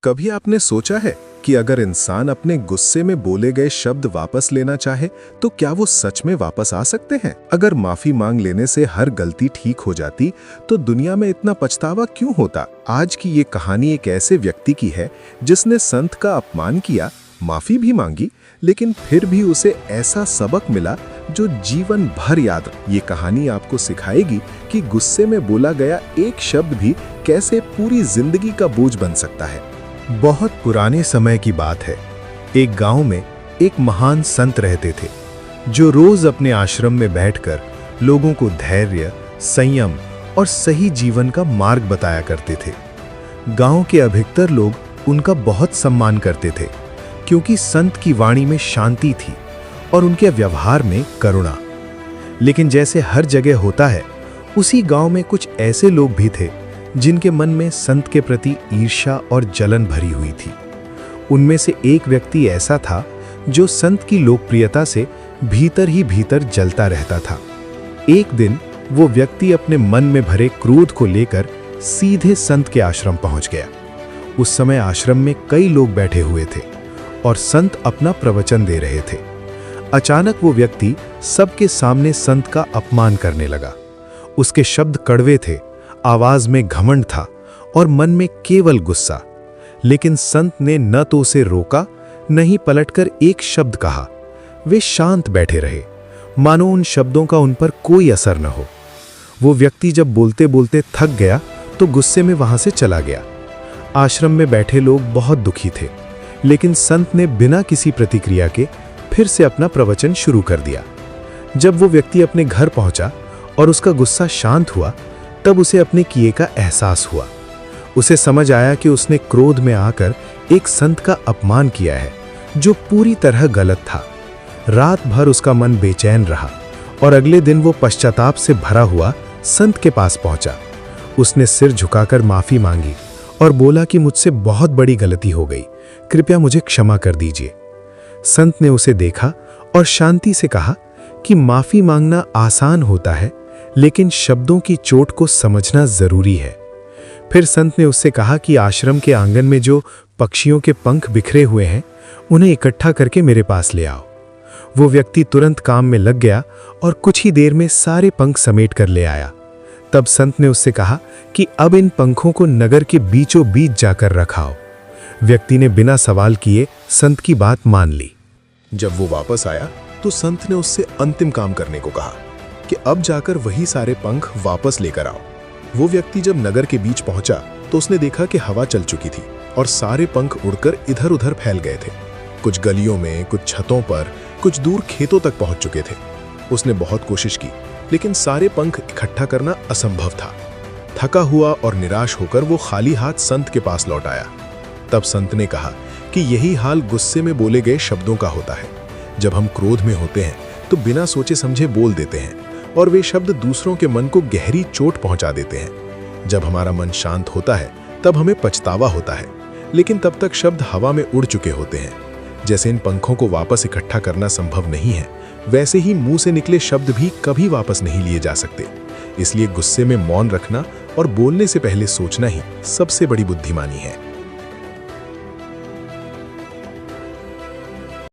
कभी आपने सोचा है कि अगर इंसान अपने गुस्से में बोले गए शब्द वापस लेना चाहे तो क्या वो सच में वापस आ सकते हैं? अगर माफी मांग लेने से हर गलती ठीक हो जाती तो दुनिया में इतना पछतावा क्यों होता? आज की ये कहानी एक ऐसे व्यक्ति की है जिसने संत का अपमान किया, माफी भी मांगी, लेकिन फिर भी उसे ऐसा सबक मिला जो जीवन भर याद। ये कहानी आपको सिखाएगी कि गुस्से में बोला गया एक शब्द भी कैसे पूरी जिंदगी का बोझ बन सकता है। बहुत पुराने समय की बात है। एक गांव में एक महान संत रहते थे जो रोज अपने आश्रम में बैठकर लोगों को धैर्य, संयम और सही जीवन का मार्ग बताया करते थे। गांव के अधिकतर लोग उनका बहुत सम्मान करते थे क्योंकि संत की वाणी में शांति थी और उनके व्यवहार में करुणा। लेकिन जैसे हर जगह होता है, उसी गांव में कुछ ऐसे लोग भी थे जिनके मन में संत के प्रति ईर्ष्या और जलन भरी हुई थी। उनमें से एक व्यक्ति ऐसा था जो संत की लोकप्रियता से भीतर ही भीतर जलता रहता था। एक दिन वो व्यक्ति अपने मन में भरे क्रोध को लेकर सीधे संत के आश्रम पहुंच गया। उस समय आश्रम में कई लोग बैठे हुए थे और संत अपना प्रवचन दे रहे थे। अचानक वो व्यक्ति सबके सामने संत का अपमान करने लगा। उसके शब्द कड़वे थे, आवाज में घमंड था और मन में केवल गुस्सा। लेकिन संत ने न तो उसे रोका, न ही पलटकर एक शब्द कहा। वे शांत बैठे रहे, मानो उन शब्दों का उन पर कोई असर न हो। वो व्यक्ति जब बोलते बोलते थक गया तो गुस्से में वहां से चला गया। आश्रम में बैठे लोग बहुत दुखी थे, लेकिन संत ने बिना किसी प्रतिक्रिया के फिर से अपना प्रवचन शुरू कर दिया। जब वो व्यक्ति अपने घर पहुंचा और उसका गुस्सा शांत हुआ, तब उसे अपने किए का एहसास हुआ। उसे समझ आया कि उसने क्रोध में आकर एक संत का अपमान किया है जो पूरी तरह गलत था। रात भर उसका मन बेचैन रहा और अगले दिन वो पश्चाताप से भरा हुआ संत के पास पहुंचा। उसने सिर झुकाकर माफी मांगी और बोला कि मुझसे बहुत बड़ी गलती हो गई, कृपया मुझे क्षमा कर दीजिए। संत ने उसे देखा और शांति से कहा कि माफी मांगना आसान होता है, लेकिन शब्दों की चोट को समझना जरूरी है। फिर संत ने उससे कहा कि आश्रम के आंगन में जो पक्षियों के पंख बिखरे हुए हैं, उन्हें इकट्ठा करके मेरे पास ले आओ। वो व्यक्ति तुरंत काम में लग गया और कुछ ही देर में सारे पंख समेट कर ले आया। तब संत ने उससे कहा कि अब इन पंखों को नगर के बीचों बीच जाकर रखाओ। व्यक्ति ने बिना सवाल किए संत की बात मान ली। जब वो वापस आया तो संत ने उससे अंतिम काम करने को कहा कि अब जाकर वही सारे पंख वापस लेकर आओ। वो व्यक्ति जब नगर के बीच पहुंचा तो उसने देखा कि हवा चल चुकी थी और सारे पंख उड़कर इधर उधर फैल गए थे। कुछ गलियों में, कुछ छतों पर, कुछ दूर खेतों तक पहुंच चुके थे। उसने बहुत कोशिश की, लेकिन सारे पंख इकट्ठा करना असंभव था। थका हुआ और निराश होकर वो खाली हाथ संत के पास लौट आया। तब संत ने कहा कि यही हाल गुस्से में बोले गए शब्दों का होता है। जब हम क्रोध में होते हैं तो बिना सोचे समझे बोल देते हैं और वे शब्द दूसरों के मन को गहरी चोट पहुंचा देते हैं। जब हमारा मन शांत होता है तब हमें पछतावा होता है, लेकिन तब तक शब्द हवा में उड़ चुके होते हैं। जैसे इन पंखों को वापस इकट्ठा करना संभव नहीं है, वैसे ही मुंह से निकले शब्द भी कभी वापस नहीं लिए जा सकते। इसलिए गुस्से में मौन रखना और बोलने से पहले सोचना ही सबसे बड़ी बुद्धिमानी है।